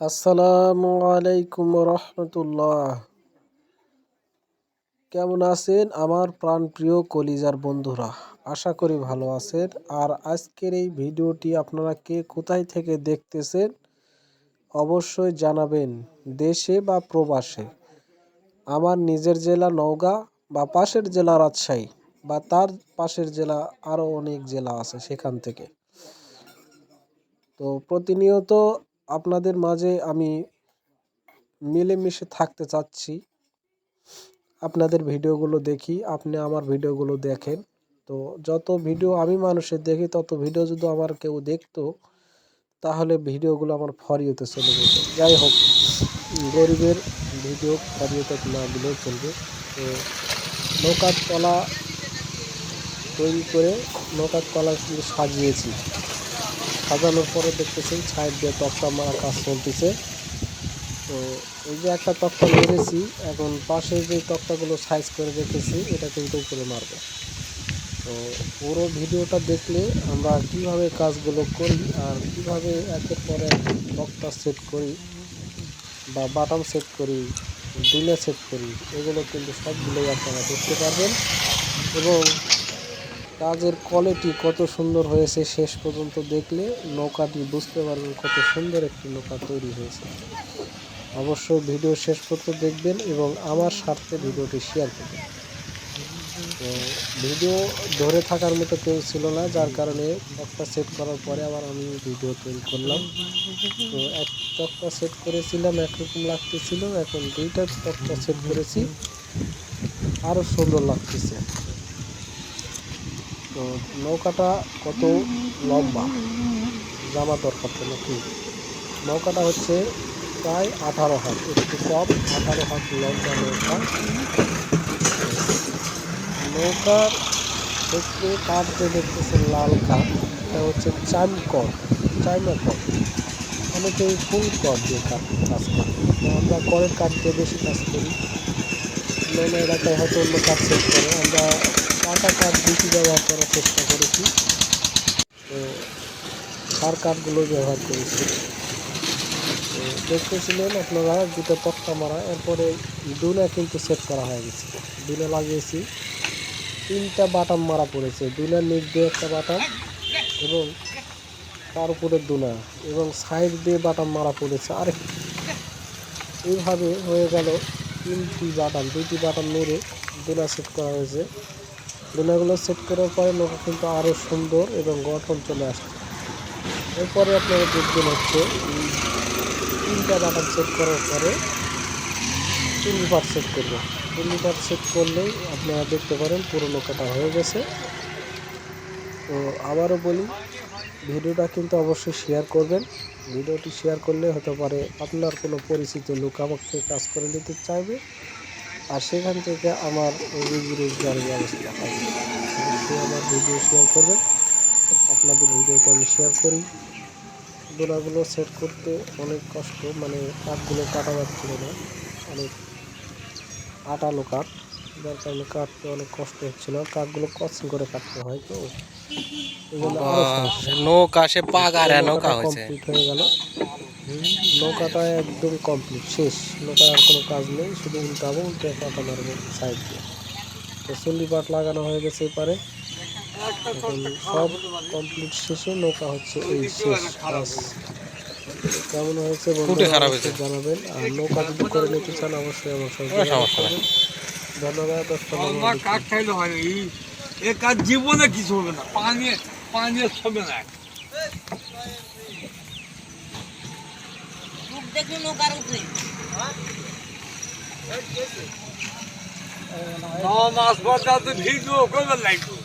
আসসালামু আলাইকুম রহমতুল্লাহ। কেমন আছেন আমার প্রাণপ্রিয় কলিজার বন্ধুরা? আশা করি ভালো আছেন। আর আজকের এই ভিডিওটি আপনারা কে কোথায় থেকে দেখতেছেন অবশ্যই জানাবেন, দেশে বা প্রবাসে। আমার নিজের জেলা নওগাঁ বা পাশের জেলা রাজশাহী বা তার পাশের জেলা আরও অনেক জেলা আছে, সেখান থেকে। তো প্রতিনিয়ত আপনাদের মাঝে আমি মিলেমিশে থাকতে চাচ্ছি। আপনাদের ভিডিওগুলো দেখি, আপনি আমার ভিডিওগুলো দেখেন। তো যত ভিডিও আমি মানুষের দেখি, তত ভিডিও যদি আমার কেউ দেখতো, তাহলে ভিডিওগুলো আমার ফরিওতে চলে যেত। যাই হোক, গরিবের ভিডিও ফরিওতে না দিলেও চলবে। তো নৌকার তলা তৈরি করে নৌকার তলা কিন্তু সাজিয়েছি। সাজানোর পরে দেখতেছি সাইড দিয়ে তক্তা মারা কাজ চলতেছে। তো এই যে একটা তক্তা মেরেছি, এখন পাশে যে তক্তাগুলো সাইজ করে রেখেছি এটা কিন্তু উপরে মারবো। তো পুরো ভিডিওটা দেখলে আমরা কিভাবে কাজগুলো করি আর কিভাবে একের পর এক তক্তা সেট করি বা বাটাম সেট করি, ডিলে সেট করি, এগুলো কিন্তু সবগুলোই আপনারা দেখতে পারবেন। এবং কাজের কোয়ালিটি কত সুন্দর হয়েছে শেষ পর্যন্ত দেখলে নৌকাটি বুঝতে পারবেন কত সুন্দর একটি নৌকা তৈরি হয়েছে। অবশ্যই ভিডিও শেষ পর্যন্ত দেখবেন এবং আমার স্বার্থে ভিডিওটি শেয়ার করবেন। তো ভিডিও ধরে থাকার মতো কেউ ছিল না, যার কারণে তক্তা সেট করার পরে আবার আমি ভিডিও তৈরি করলাম। তো এক তক্তা সেট করেছিলাম একরকম লাগতেছিল, এখন দুইটা তক্তা সেট করেছি, আরও সুন্দর লাগতেছে। তো নৌকাটা কত লম্বা জানা দরকার তো নাকি? নৌকাটা হচ্ছে প্রায় 18 হাত, একটু কম, 18 হাত লম্বা নৌকা। নৌকার ক্ষেত্রে কাঠ যে দেখতেছেন লাল কাঠ, এটা হচ্ছে চাইনা কট। অনেকেই ফুল কট দিয়ে কাজ করে, তো আমরা করের কাঠ দিয়ে বেশি কাজ করি। অন্যান্য এলাকায় হয়তো অন্য কাঠ সেট করে, আমরা পাকা কাঠ বেশি ব্যবহার করার চেষ্টা করেছি। তো সার কাঠগুলো ব্যবহার করেছি। তো দেখতেছিলেন আপনারা দুটো তক্তা মারা, এরপরে দুনা কিন্তু সেট করা হয়ে গেছে। দুনা লাগিয়েছি, 3টা বাটাম মারা পড়েছে। দুনার নিচ দিয়ে একটা বাটাম এবং তার উপরে দুনা এবং সাইড দিয়ে বাটাম মারা পড়েছে আরেক। এইভাবে হয়ে গেল 2টি বাটাম মেরে দুনা সেট করা হয়েছে। দুনাগুলো সেট করার পরে নৌকা কিন্তু আরও সুন্দর এবং গঠন চলে আসছে। এরপরে আপনারা দেখবেন হচ্ছে 3টা বাটাম সেট করার পরে 3 পার্ট সেট করবো। 3 পার্ট সেট করলেই আপনারা দেখতে পারেন পুরো নৌকাটা হয়ে গেছে। তো আবারও বলি, ভিডিওটা কিন্তু অবশ্যই শেয়ার করবেন। ভিডিওটি শেয়ার করলে হতে পারে আপনার কোনো পরিচিত লোক আমাকে কাজ করে নিতে চাইবে, আর সেখান থেকে আমার রুজি রোজগারের ব্যবস্থা হবে। অবশ্যই আমার ভিডিও শেয়ার করবেন। আপনাদের ভিডিওটা আমি শেয়ার করি। দোলাগুলো সেট করতে অনেক কষ্ট, মানে কাঠগুলো কাটা যাচ্ছিল না, অনেক আটালো কাঠ, যার কারণে কাটতে অনেক কষ্ট হচ্ছিল। কাঠগুলো কচিং করে কাটতে হয়, তো নৌকা সে পাগারে নৌকা হয়েছে। কমপ্লিট হয়ে গেল। নৌকাটা একদম কমপ্লিট শেষ। নৌকার আর কোনো কাজ নেই, শুধু উল্টে কাটা মারবো সাইড দিয়ে। তো চুল্লি পাট লাগানো হয়ে গেছে এপারে। এখন সব কমপ্লিট শেষে নৌকা হচ্ছে এই শেষ কাজ। কেমন হয়েছে বন্ধুরা অবশ্যই জানাবেন। আর নৌকা যদি করে নিতে চান অবশ্যই আমার সঙ্গে যোগাযোগ করবেন। ধন্যবাদ। আসসালামু আলাইকুম। জীবনে কিছু হবে না, পানি হবে না। দেখুন নৌকার উপরে মাছ বাজার ভিডিও করবেন লাগবে।